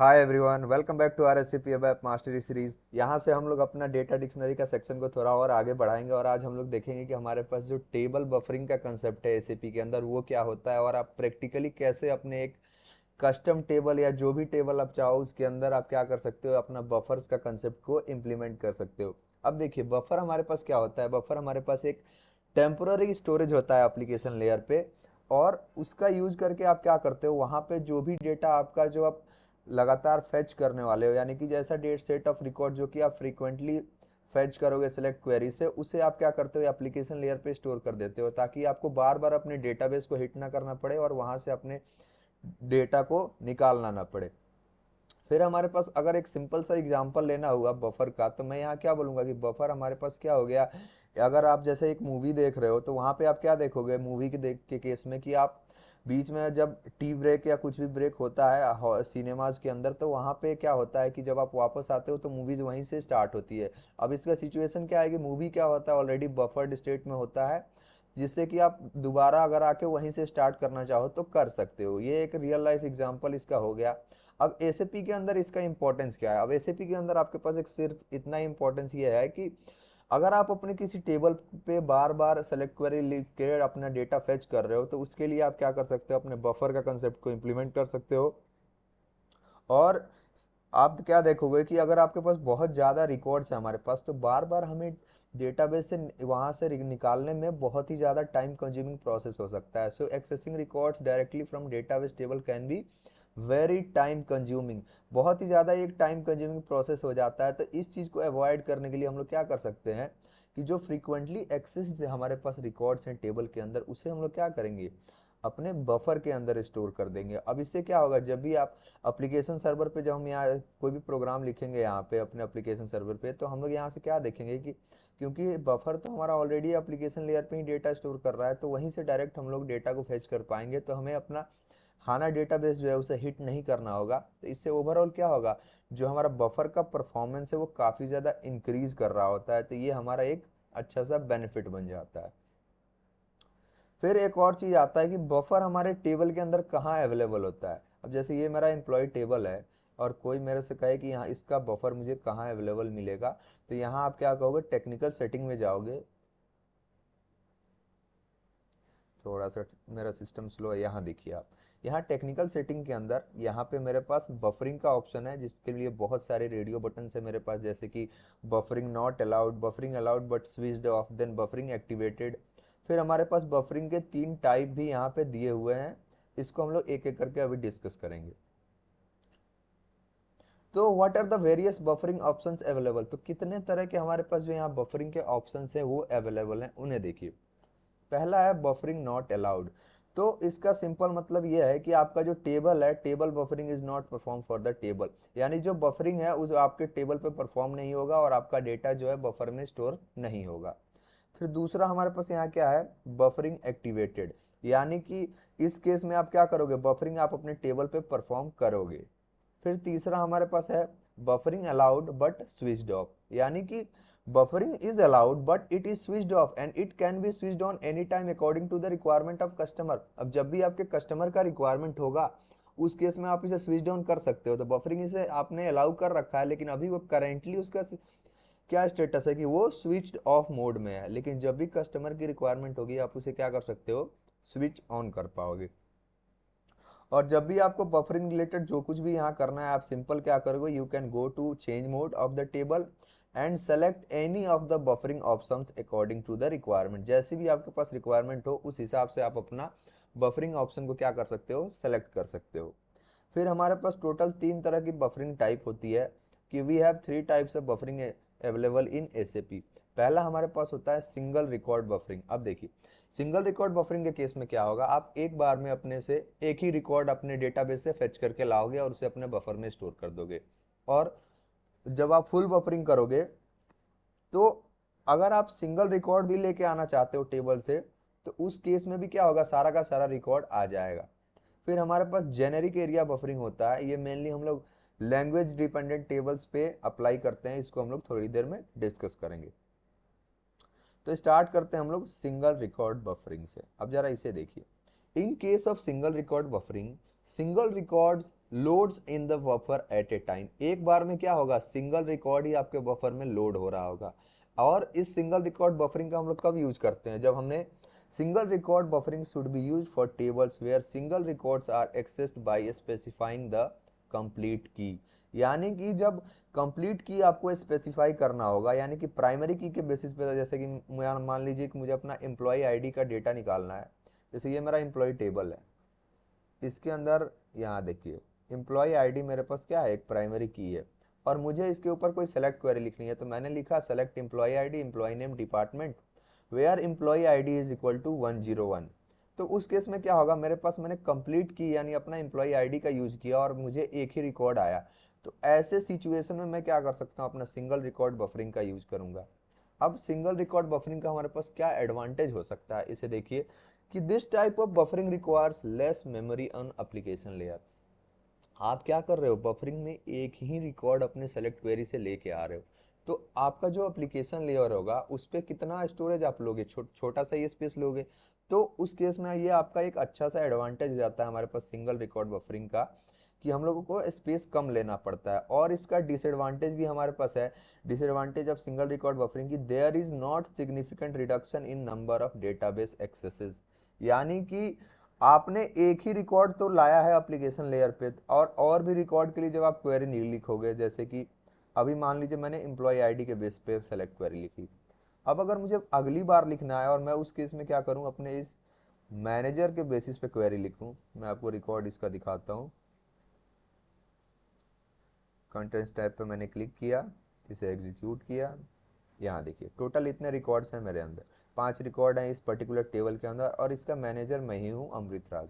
Hi everyone, welcome back to R S C P web mastery series. यहाँ से हम लोग अपना डेटा डिक्शनरी का सेक्शन को थोड़ा और आगे बढ़ाएंगे और आज हम लोग देखेंगे कि हमारे पास जो टेबल बफरिंग का कंसेप्ट है एसएपी के अंदर वो क्या होता है और आप प्रैक्टिकली कैसे अपने एक कस्टम टेबल या जो भी टेबल आप चाहो उसके अंदर आप क्या कर सकते हो, अपना बफर्स का कंसेप्ट को इम्प्लीमेंट कर सकते हो। अब देखिए, बफर हमारे पास क्या होता है। बफर हमारे पास एक टेम्पोररी स्टोरेज होता है एप्लीकेशन लेयर पे, और उसका यूज करके आप क्या करते हो, वहां पे जो भी डेटा आपका जो आप लगातार फेच करने वाले हो, यानी कि जैसा डेट सेट ऑफ रिकॉर्ड जो कि आप फ्रीक्वेंटली फेच करोगे सेलेक्ट क्वेरी से, उसे आप क्या करते हो एप्लीकेशन लेयर पे स्टोर कर देते हो, ताकि आपको बार बार अपने डेटाबेस को हिट ना करना पड़े और वहां से अपने डेटा को निकालना ना पड़े। फिर हमारे पास अगर एक सिंपल सा एग्जांपल लेना हुआ बफर का, तो मैं यहाँ क्या बोलूंगा कि बफर हमारे पास क्या हो गया। अगर आप जैसे एक मूवी देख रहे हो तो वहां पे आप क्या देखोगे, मूवी के देख के केस में कि आप बीच में जब टी ब्रेक या कुछ भी ब्रेक होता है सिनेमाज के अंदर, तो वहां पे क्या होता है कि जब आप वापस आते हो तो मूवीज वहीं से स्टार्ट होती है। अब इसका सिचुएशन क्या है कि मूवी क्या होता है, ऑलरेडी बफर्ड स्टेट में होता है, जिससे कि आप दोबारा अगर आके वहीं से स्टार्ट करना चाहो तो कर सकते हो। ये एक रियल लाइफ एग्जांपल इसका हो गया। अब एसएपी के अंदर इसका इंपॉर्टेंस क्या है। अब एसएपी के अंदर आपके पास एक सिर्फ इतना इंपॉर्टेंस ये है कि अगर आप अपने किसी टेबल पे बार बार सेलेक्ट क्वेरी लिख के अपना डेटा फेच कर रहे हो, तो उसके लिए आप क्या कर सकते हो, अपने बफर का कंसेप्ट को इम्प्लीमेंट कर सकते हो। और आप क्या देखोगे कि अगर आपके पास बहुत ज़्यादा रिकॉर्ड्स है हमारे पास, तो बार बार हमें डेटाबेस से वहाँ से निकालने में बहुत ही ज़्यादा टाइम कंज्यूमिंग प्रोसेस हो सकता है। So accessing records directly from database table can be very time consuming. बहुत ही ज़्यादा एक टाइम कंज्यूमिंग प्रोसेस हो जाता है। तो इस चीज़ को अवॉइड करने के लिए हम लोग क्या कर सकते हैं कि जो फ्रीक्वेंटली एक्सेस हमारे पास रिकॉर्ड्स हैं टेबल के अंदर, उसे हम लोग क्या करेंगे, अपने बफर के अंदर स्टोर कर देंगे। अब इससे क्या होगा, जब भी आप एप्लीकेशन सर्वर पे, जब हम यहाँ कोई भी प्रोग्राम लिखेंगे यहाँ पे अपने एप्लीकेशन सर्वर पे, तो हम लोग यहाँ से क्या देखेंगे कि क्योंकि बफर तो हमारा ऑलरेडी एप्लीकेशन लेयर पे ही डेटा स्टोर कर रहा है, तो वहीं से डायरेक्ट हम लोग डेटा को फेच कर पाएंगे। तो हमें अपना हाना डेटाबेस जो है उसे हिट नहीं करना होगा। तो इससे ओवरऑल क्या होगा, जो हमारा बफर का परफॉर्मेंस है वो काफ़ी ज़्यादा इंक्रीज कर रहा होता है। तो ये हमारा एक अच्छा सा बेनिफिट बन जाता है। फिर एक और चीज़ आता है कि बफर हमारे टेबल के अंदर कहाँ अवेलेबल होता है। अब जैसे ये मेरा एम्प्लॉय टेबल है और कोई मेरे से कहे कि यहाँ इसका बफर मुझे कहाँ अवेलेबल मिलेगा, तो यहाँ आप क्या कहोगे, टेक्निकल सेटिंग में जाओगे। थोड़ा सा मेरा सिस्टम स्लो है, यहाँ देखिए आप, यहाँ टेक्निकल सेटिंग के अंदर यहाँ पे मेरे पास बफरिंग का ऑप्शन है, जिसके लिए बहुत सारे रेडियो बटन है मेरे पास, जैसे कि buffering not allowed, buffering allowed but switched off, then buffering activated. फिर हमारे पास बफरिंग के 3 टाइप भी यहाँ पे दिए हुए हैं। इसको हम लोग एक एक करके अभी डिस्कस करेंगे। तो what are the various buffering options available, तो कितने तरह के हमारे पास जो यहाँ बफरिंग के ऑप्शंस हैं वो अवेलेबल हैं, उन्हें देखिए। पहला है बफरिंग नॉट अलाउड। तो इसका सिंपल मतलब यह है कि आपका जो टेबल है, table buffering is not perform for the table, यानी जो बफरिंग है उस आपके टेबल पे परफॉर्म नहीं होगा और आपका डेटा जो है बफर में स्टोर नहीं होगा। फिर दूसरा हमारे पास यहाँ क्या है, बफरिंग एक्टिवेटेड, यानी कि इस केस में आप क्या करोगे, बफरिंग आप अपने टेबल पे परफॉर्म करोगे। फिर तीसरा हमारे पास है buffering allowed but switched off, यानी कि buffering is allowed but it is switched off and it can be switched on any time according to the requirement of customer. अब जब भी आपके कस्टमर का रिक्वायरमेंट होगा उस केस में आप इसे स्विच डाउन कर सकते हो। तो बफरिंग इसे आपने अलाउ कर रखा है, लेकिन अभी वो करेंटली उसका क्या स्टेटस है कि वो स्विच्ड ऑफ मोड में है, लेकिन जब भी कस्टमर की रिक्वायरमेंट होगी आप उसे क्या कर सकते हो, स्विच ऑन कर पाओगे। और जब भी आपको बफरिंग रिलेटेड जो कुछ भी यहाँ करना है, आप सिंपल क्या करोगे, you can go to change mode of the table and select any of the buffering options according to the requirement. जैसे भी आपके पास रिक्वायरमेंट हो उस हिसाब से आप अपना बफरिंग ऑप्शन को क्या कर सकते हो, सेलेक्ट कर सकते हो। फिर हमारे पास टोटल 3 तरह की बफरिंग टाइप होती है, कि we have 3 types of buffering available in SAP. पहला हमारे पास होता है सिंगल रिकॉर्ड बफरिंग। अब देखिए, सिंगल रिकॉर्ड बफरिंग के केस में क्या होगा, आप एक बार में अपने से एक ही रिकॉर्ड अपने डेटाबेस से फेच करके लाओगे और उसे अपने बफर में स्टोर कर दोगे। और जब आप फुल बफरिंग करोगे, तो अगर आप सिंगल रिकॉर्ड भी लेके आना चाहते हो टेबल से, तो उस केस में भी क्या होगा, सारा का सारा रिकॉर्ड आ जाएगा। फिर हमारे पास जेनेरिक एरिया बफरिंग होता है, ये मेनली हम लोग लैंग्वेज डिपेंडेंट टेबल्स पे अप्लाई करते हैं, इसको हम लोग थोड़ी देर में डिस्कस करेंगे। तो स्टार्ट करते हैं हम लोग सिंगल रिकॉर्ड बफरिंग से। अब जरा इसे देखिए, in case of single record buffering, single records loads in the buffer at a time, एक बार में क्या होगा, सिंगल रिकॉर्ड ही आपके बफर में लोड हो रहा होगा। और इस सिंगल रिकॉर्ड बफरिंग का हम लोग कब यूज करते हैं, जब हमने single record buffering should be use for tables where single records are accessed by specifying the complete key, यानी कि जब कंप्लीट की आपको स्पेसिफाई करना होगा, यानी कि प्राइमरी की के बेसिस पे, जैसे कि मान लीजिए कि मुझे अपना एम्प्लॉय आईडी का डेटा निकालना है, जैसे ये मेरा एम्प्लॉय टेबल है, इसके अंदर यहाँ देखिए एम्प्लॉय आईडी मेरे पास क्या है, एक प्राइमरी की है, और मुझे इसके ऊपर कोई सेलेक्ट क्वेरी लिखनी है, तो मैंने लिखा select employee ID employee name department where employee ID is equal to 101। तो उस केस में क्या होगा, मेरे पास मैंने कंप्लीट की यानी अपना एम्प्लॉय आईडी का यूज किया और मुझे एक ही रिकॉर्ड आया। तो ऐसे सिचुएशन में मैं क्या कर सकता हूँ, अपना सिंगल रिकॉर्ड बफरिंग का यूज करूंगा। अब सिंगल रिकॉर्ड बफरिंग का हमारे पास क्या एडवांटेज हो सकता है, इसे देखिए कि this type of buffering requires less memory on application layer. आप क्या कर रहे हो, बफरिंग में एक ही रिकॉर्ड अपने सेलेक्ट क्वेरी से लेके आ रहे हो, तो आपका जो एप्लीकेशन लेयर होगा उस पर कितना स्टोरेज आप लोगे, छोटा सा ही स्पेस लोगे। तो उस केस में ये आपका एक अच्छा सा एडवांटेज हो जाता है हमारे पास सिंगल रिकॉर्ड बफरिंग का, कि हम लोगों को स्पेस कम लेना पड़ता है। और इसका डिसएडवांटेज भी हमारे पास है, disadvantage of single record buffering की there is not significant reduction in number of database accesses, यानी कि आपने एक ही रिकॉर्ड तो लाया है एप्लीकेशन लेयर पे, और भी रिकॉर्ड के लिए जब आप क्वेरी नहीं लिखोगे, जैसे कि अभी मान लीजिए मैंने एम्प्लॉय आईडी के बेस पे सेलेक्ट क्वेरी लिखी, अब अगर मुझे अगली बार लिखना है और मैं उस केस में क्या करूं, अपने इस मैनेजर के बेसिस पे क्वेरी लिखूं। मैं आपको रिकॉर्ड इसका दिखाता हूं, कंटेंट्स टाइप पे मैंने क्लिक किया, इसे एग्जीक्यूट किया, यहाँ देखिए टोटल इतने रिकॉर्ड्स हैं मेरे अंदर, 5 रिकॉर्ड हैं इस पर्टिकुलर टेबल के अंदर, और इसका मैनेजर मैं ही हूँ अमृत राज।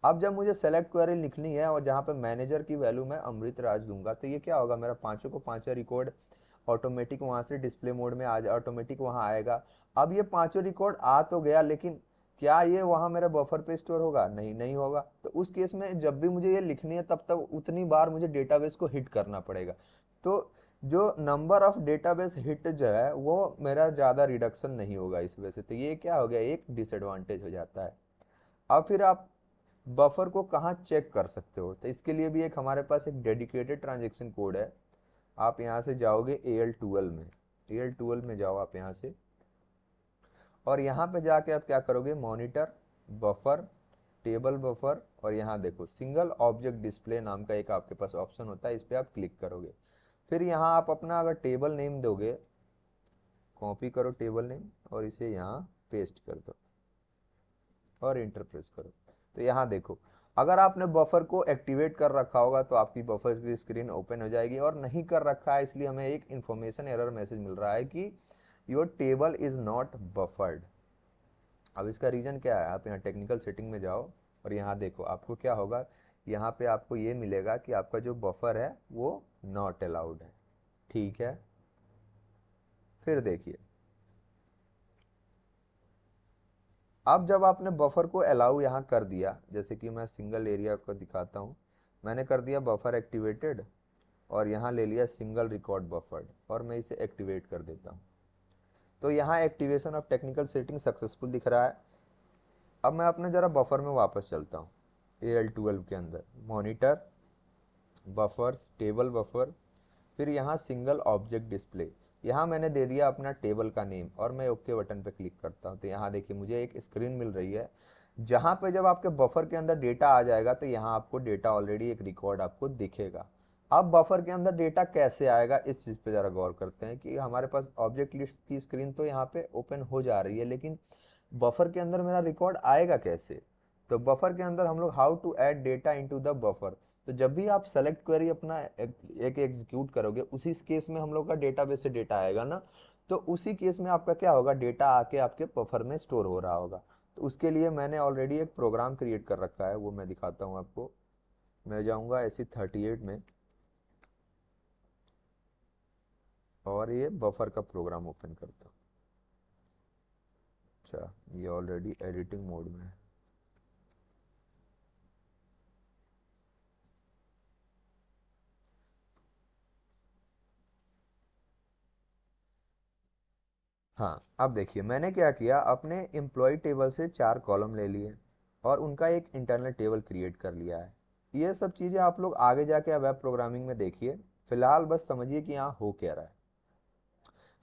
अब जब मुझे सेलेक्ट क्वेरी लिखनी है और जहाँ पे मैनेजर की वैल्यू मैं अमृत राज दूंगा, तो ये क्या होगा, मेरा पांचों को पांचों रिकॉर्ड ऑटोमेटिक वहाँ से डिस्प्ले मोड में आ जाए, ऑटोमेटिक वहाँ आएगा। अब ये पांचों रिकॉर्ड आ तो गया, लेकिन क्या ये वहाँ मेरे बफर पे स्टोर होगा, नहीं, नहीं होगा। तो उस केस में जब भी मुझे ये लिखनी है तब तक उतनी बार मुझे डेटाबेस को हिट करना पड़ेगा। तो जो नंबर ऑफ डेटाबेस हिट जो है वो मेरा ज़्यादा रिडक्शन नहीं होगा इस वजह से, तो ये क्या हो गया, एक डिसएडवांटेज हो जाता है। अब फिर आप बफर को कहाँ चेक कर सकते हो, तो इसके लिए भी एक हमारे पास एक डेडिकेटेड ट्रांजेक्शन कोड है। आप यहाँ से जाओगे AL12 में, AL12 में जाओ आप यहाँ से, और यहाँ पे जाके आप क्या करोगे, मॉनिटर बफर टेबल बफर, और यहाँ देखो सिंगल ऑब्जेक्ट डिस्प्ले नाम का एक आपके पास ऑप्शन होता है, इस पर आप क्लिक करोगे। फिर यहाँ आप अपना अगर टेबल नेम दोगे, कॉपी करो टेबल नेम और इसे यहाँ पेस्ट कर दो और इंटर प्रेस करो। तो यहाँ देखो, अगर आपने बफर को एक्टिवेट कर रखा होगा तो आपकी बफर की स्क्रीन ओपन हो जाएगी, और नहीं कर रखा है इसलिए हमें एक इंफॉर्मेशन एरर मैसेज मिल रहा है कि your table is not buffered. अब इसका रीजन क्या है, आप यहाँ टेक्निकल सेटिंग में जाओ और यहाँ देखो आपको क्या होगा, यहाँ पे आपको ये मिलेगा कि आपका जो बफर है वो नॉट अलाउड है। ठीक है, फिर देखिए, अब जब आपने बफर को अलाउ यहाँ कर दिया, जैसे कि मैं सिंगल एरिया को दिखाता हूँ, मैंने कर दिया बफर एक्टिवेटेड और यहाँ ले लिया सिंगल रिकॉर्ड बफर्ड, और मैं इसे एक्टिवेट कर देता हूँ, तो यहाँ activation of technical setting successful दिख रहा है। अब मैं अपने ज़रा बफर में वापस चलता हूँ, AL12 के अंदर मॉनिटर बफर्स टेबल बफर, फिर यहाँ सिंगल ऑब्जेक्ट डिस्प्ले, यहाँ मैंने दे दिया अपना टेबल का नेम, और मैं ओके बटन पे क्लिक करता हूँ, तो यहाँ देखिए मुझे एक स्क्रीन मिल रही है, जहाँ पे जब आपके बफर के अंदर डेटा आ जाएगा तो यहाँ आपको डेटा ऑलरेडी एक रिकॉर्ड आपको दिखेगा। अब बफर के अंदर डेटा कैसे आएगा, इस चीज़ पे ज़रा गौर करते हैं कि हमारे पास ऑब्जेक्ट लिस्ट की स्क्रीन तो यहाँ पे ओपन हो जा रही है, लेकिन बफर के अंदर मेरा रिकॉर्ड आएगा कैसे। तो बफर के अंदर हम लोग how to add data into the buffer, तो जब भी आप सेलेक्ट क्वेरी अपना एक एग्जीक्यूट करोगे, उसी केस में हम लोग का डेटाबेस से डेटा आएगा ना, तो उसी केस में आपका क्या होगा, डेटा आके आपके बफर में स्टोर हो रहा होगा। तो उसके लिए मैंने ऑलरेडी एक प्रोग्राम क्रिएट कर रखा है, वो मैं दिखाता हूँ आपको। मैं जाऊँगा SE38 में और ये बफर का प्रोग्राम ओपन करता हूँ। अच्छा, ये ऑलरेडी एडिटिंग मोड में है। हाँ, अब देखिए मैंने क्या किया, अपने एम्प्लॉय टेबल से 4 कॉलम ले लिए और उनका एक इंटरनल टेबल क्रिएट कर लिया है। ये सब चीज़ें आप लोग आगे जाके वेब प्रोग्रामिंग में देखिए, फिलहाल बस समझिए कि यहाँ हो क्या रहा है।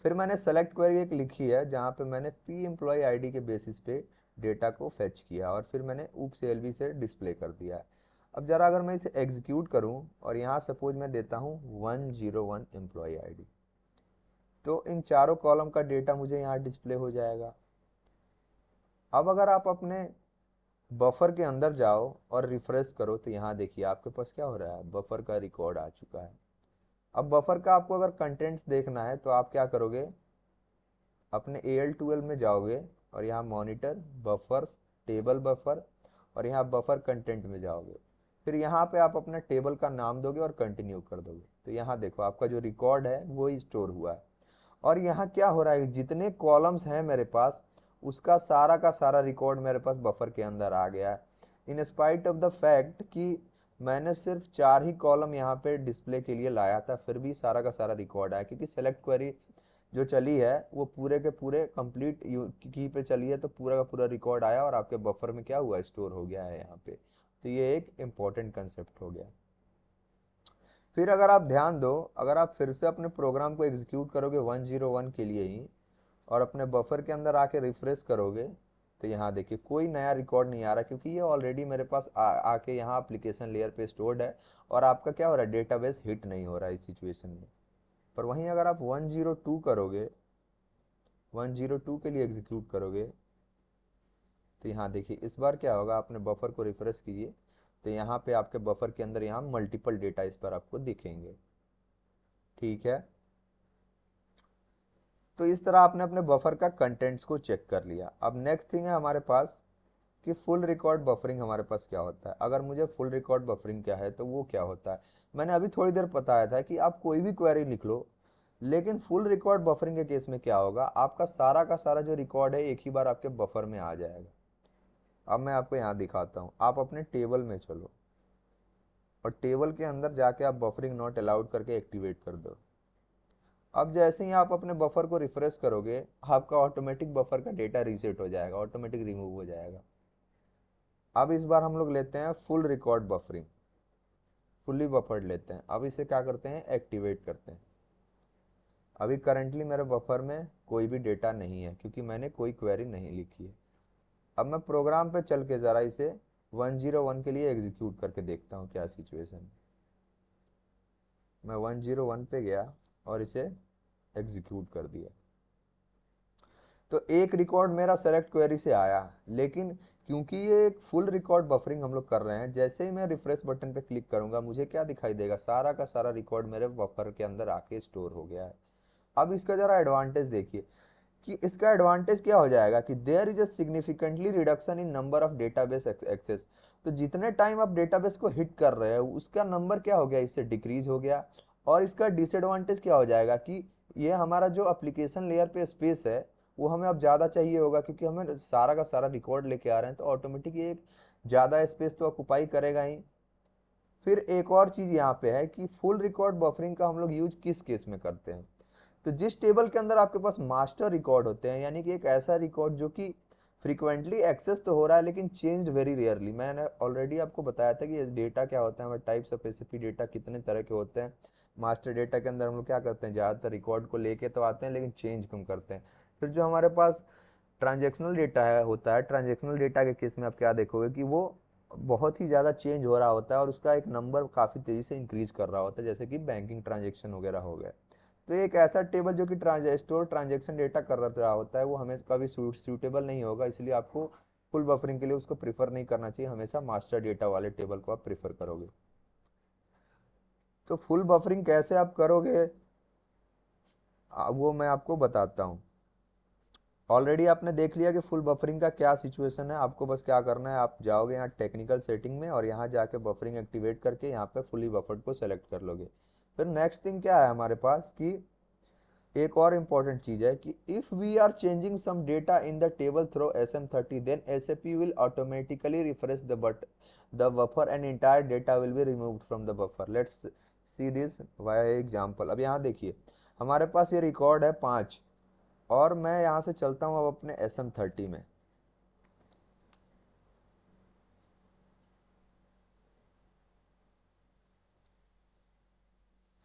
फिर मैंने सेलेक्ट क्वेरी एक लिखी है जहाँ पे मैंने पी एम्प्लॉय आईडी के बेसिस पे डेटा को फेच किया और फिर मैंने ऊप CLV से डिस्प्ले कर दिया है। अब जरा अगर मैं इसे एग्जीक्यूट करूँ और यहाँ सपोज मैं देता हूँ 101 एम्प्लॉय आईडी, तो इन चारों कॉलम का डेटा मुझे यहाँ डिस्प्ले हो जाएगा। अब अगर आप अपने बफर के अंदर जाओ और रिफ्रेश करो तो यहाँ देखिए आपके पास क्या हो रहा है, बफर का रिकॉर्ड आ चुका है। अब बफर का आपको अगर कंटेंट्स देखना है तो आप क्या करोगे, अपने AL12 में जाओगे और यहाँ मॉनिटर बफर्स टेबल बफर और यहाँ बफर कंटेंट में जाओगे। फिर यहाँ पे आप अपना टेबल का नाम दोगे और कंटिन्यू कर दोगे, तो यहाँ देखो आपका जो रिकॉर्ड है वो ही स्टोर हुआ है। और यहाँ क्या हो रहा है, जितने कॉलम्स हैं मेरे पास उसका सारा का सारा रिकॉर्ड मेरे पास बफर के अंदर आ गया है, in spite of the fact कि मैंने सिर्फ 4 ही कॉलम यहाँ पे डिस्प्ले के लिए लाया था, फिर भी सारा का सारा रिकॉर्ड आया क्योंकि सेलेक्ट क्वेरी जो चली है वो पूरे के पूरे कंप्लीट की पे चली है, तो पूरा का पूरा रिकॉर्ड आया और आपके बफर में क्या हुआ, स्टोर हो गया है यहाँ पे। तो ये एक इम्पॉर्टेंट कंसेप्ट हो गया। फिर अगर आप ध्यान दो, अगर आप फिर से अपने प्रोग्राम को एग्जीक्यूट करोगे 101 के लिए ही और अपने बफर के अंदर आके रिफ्रेश करोगे तो यहाँ देखिए कोई नया रिकॉर्ड नहीं आ रहा क्योंकि ये ऑलरेडी मेरे पास आके यहाँ एप्लीकेशन लेयर पे स्टोर्ड है और आपका क्या हो रहा है, डेटाबेस हिट नहीं हो रहा है इस सिचुएशन में। पर वहीं अगर आप 102 करोगे, 102 के लिए एग्जीक्यूट करोगे तो यहाँ देखिए इस बार क्या होगा, आपने बफर को रिफ्रेश कीजिए तो यहाँ पे आपके बफर के अंदर यहाँ मल्टीपल डेटा इस पर आपको दिखेंगे। ठीक है, तो इस तरह आपने अपने बफर का कंटेंट्स को चेक कर लिया। अब नेक्स्ट थिंग है हमारे पास कि फुल रिकॉर्ड बफरिंग हमारे पास क्या होता है। अगर मुझे फुल रिकॉर्ड बफरिंग क्या है तो वो क्या होता है, मैंने अभी थोड़ी देर बताया था कि आप कोई भी क्वेरी लिख लो, लेकिन फुल रिकॉर्ड बफरिंग के केस में क्या होगा, आपका सारा का सारा जो रिकॉर्ड है एक ही बार आपके बफर में आ जाएगा। अब मैं आपको यहाँ दिखाता हूँ, आप अपने टेबल में चलो और टेबल के अंदर जाके आप बफरिंग नॉट अलाउड करके एक्टिवेट कर दो। अब जैसे ही आप अपने बफर को रिफ्रेश करोगे आपका ऑटोमेटिक बफर का डेटा रीसेट हो जाएगा, ऑटोमेटिक रिमूव हो जाएगा। अब इस बार हम लोग लेते हैं full record buffering, fully buffered लेते हैं। अब इसे क्या करते हैं, एक्टिवेट करते हैं। अभी करंटली मेरे बफर में कोई भी डेटा नहीं है क्योंकि मैंने कोई क्वेरी नहीं लिखी है। अब मैं प्रोग्राम पे चल के ज़रा इसे 101 के लिए एग्जीक्यूट करके देखता हूँ क्या सिचुएशन है। मैं 101 पे गया और इसे एग्जीक्यूट कर दिया तो एक रिकॉर्ड मेरा सेलेक्ट क्वेरी से आया, लेकिन क्योंकि ये एक फुल रिकॉर्ड बफरिंग हम लोग कर रहे हैं, जैसे ही मैं रिफ्रेश बटन पे क्लिक करूंगा मुझे क्या दिखाई देगा, सारा का सारा रिकॉर्ड मेरे बफर के अंदर आके स्टोर हो गया है। अब इसका जरा एडवांटेज देखिए कि इसका एडवांटेज क्या हो जाएगा कि there is a significantly reduction in number of database access. तो जितने टाइम आप डेटाबेस को हिट कर रहे हो उसका नंबर क्या हो गया, इससे डिक्रीज हो गया। और इसका डिसएडवांटेज क्या हो जाएगा कि ये हमारा जो एप्लीकेशन लेयर पे स्पेस है वो हमें अब ज़्यादा चाहिए होगा क्योंकि हमें सारा का सारा रिकॉर्ड लेके आ रहे हैं, तो ऑटोमेटिक ये ज़्यादा स्पेस तो ऑक्यूपाई करेगा ही। फिर एक और चीज़ यहाँ पे है कि फुल रिकॉर्ड बफरिंग का हम लोग यूज किस केस में करते हैं, तो जिस टेबल के अंदर आपके पास मास्टर रिकॉर्ड होते हैं, यानी कि एक ऐसा रिकॉर्ड जो कि फ्रीक्वेंटली एक्सेस तो हो रहा है लेकिन चेंज वेरी रेयरली। मैंने ऑलरेडी आपको बताया था कि डेटा क्या होता है, हमारे टाइप्स ऑफ एसएपी डेटा कितने तरह के होते हैं। मास्टर डेटा के अंदर हम लोग क्या करते हैं, ज़्यादातर रिकॉर्ड को लेके तो आते हैं लेकिन चेंज कम करते हैं। फिर जो हमारे पास ट्रांजेक्शनल डेटा है होता है, ट्रांजेक्शनल डेटा के केस में आप क्या देखोगे कि वो बहुत ही ज़्यादा चेंज हो रहा होता है और उसका एक नंबर काफ़ी तेज़ी से इंक्रीज कर रहा होता है, जैसे कि बैंकिंग ट्रांजेक्शन वगैरह हो गए। तो एक ऐसा टेबल जो कि स्टोर ट्रांजेक्शन डेटा कर रहा होता है वो हमें कभी सूटेबल नहीं होगा, इसलिए आपको फुल बफरिंग के लिए उसको प्रीफर नहीं करना चाहिए, हमेशा मास्टर डेटा वाले टेबल को आप प्रीफर करोगे। तो फुल बफरिंग कैसे आप करोगे वो मैं आपको बताता हूँ। ऑलरेडी आपने देख लिया कि फुल बफरिंग का क्या सिचुएशन है। आपको बस क्या करना है, आप जाओगे यहाँ टेक्निकल सेटिंग में और यहाँ जाके बफरिंग एक्टिवेट करके यहाँ पे फुली बफर्ड को सेलेक्ट कर लोगे। फिर नेक्स्ट थिंग क्या है हमारे पास कि एक और इम्पॉर्टेंट चीज है कि if we are changing some data in the table through SM30 then SAP will automatically refresh the buffer and entire data will be removed from the buffer. Let's see this by example. अब यहाँ देखिए हमारे पास ये record है 5 और मैं यहाँ से चलता हूँ अब अपने SM30 में।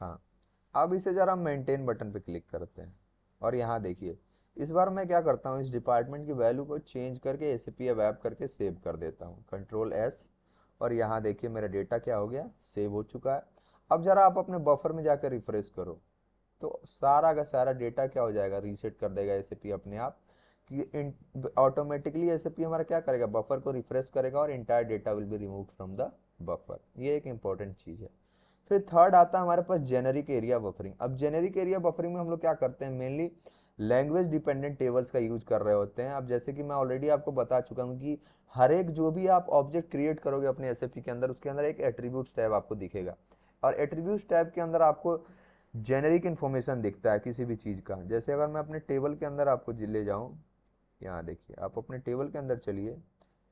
हाँ, अब इसे जरा मेंटेन बटन पे क्लिक करते हैं और यहाँ देखिए इस बार मैं क्या करता हूँ, इस डिपार्टमेंट की वैल्यू को चेंज करके एसएपी वेब करके सेव कर देता हूँ, कंट्रोल एस। और यहाँ देखिए मेरा डेटा क्या हो गया, सेव हो चुका है। अब जरा आप अपने बफर में जाकर रिफ्रेश करो तो सारा का सारा डेटा क्या हो जाएगा, रीसेट कर देगा एसएपी अपने आप कि ऑटोमेटिकली एसएपी हमारा क्या करेगा, बफर को रिफ्रेश करेगा और entire data will be remove from the buffer. ये एक इंपॉर्टेंट चीज़ है। फिर थर्ड आता है हमारे पास जेनेरिक एरिया बफरिंग। अब जेनेरिक एरिया बफरिंग में हम लोग क्या करते हैं, मेनली लैंग्वेज डिपेंडेंट टेबल्स का यूज कर रहे होते हैं। अब जैसे कि मैं ऑलरेडी आपको बता चुका हूँ कि हर एक जो भी आप ऑब्जेक्ट क्रिएट करोगे अपने एसएपी के अंदर, उसके अंदर एक एट्रीब्यूट्स टैब आपको दिखेगा और एट्रीब्यूट्स टैब के अंदर आपको जेनेरिक इन्फॉर्मेशन दिखता है किसी भी चीज़ का। जैसे अगर मैं अपने टेबल के अंदर आपको ले जाऊँ, यहाँ देखिए आप अपने टेबल के अंदर चलिए,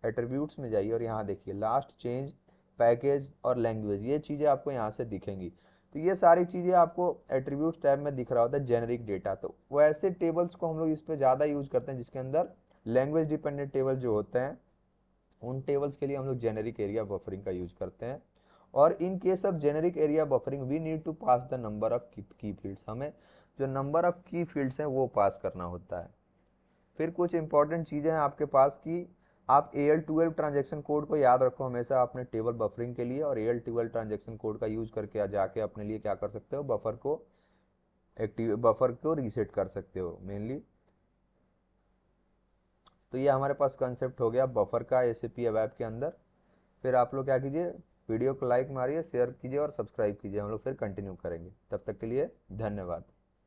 एट्रीब्यूट्स में जाइए और यहाँ देखिए लास्ट चेंज, पैकेज और लैंग्वेज, ये चीज़ें आपको यहाँ से दिखेंगी। तो ये सारी चीज़ें आपको एट्रीब्यूट्स टैब में दिख रहा होता है जेनेरिक डेटा। तो वैसे टेबल्स को हम लोग इस पर ज़्यादा यूज करते हैं जिसके अंदर लैंग्वेज डिपेंडेंट टेबल जो होते हैं, उन टेबल्स के लिए हम लोग जेनेरिक एरिया बफरिंग का यूज करते हैं। और in case of generic area buffering we need to pass the number of key fields, हमें जो नंबर ऑफ की फील्ड्स हैं वो पास करना होता है। फिर कुछ इंपॉर्टेंट चीज़ें हैं आपके पास कि आप AL12 ट्रांजेक्शन कोड को याद रखो हमेशा अपने टेबल बफरिंग के लिए, और AL12 ट्रांजेक्शन कोड का यूज करके जाके अपने लिए क्या कर सकते हो, बफर को रीसेट कर सकते हो मेनली। तो ये हमारे पास कंसेप्ट हो गया बफर का एसएपी वेब के अंदर। फिर आप लोग क्या कीजिए, वीडियो को लाइक मारिए, शेयर कीजिए और सब्सक्राइब कीजिए। हम लोग फिर कंटिन्यू करेंगे, तब तक के लिए धन्यवाद।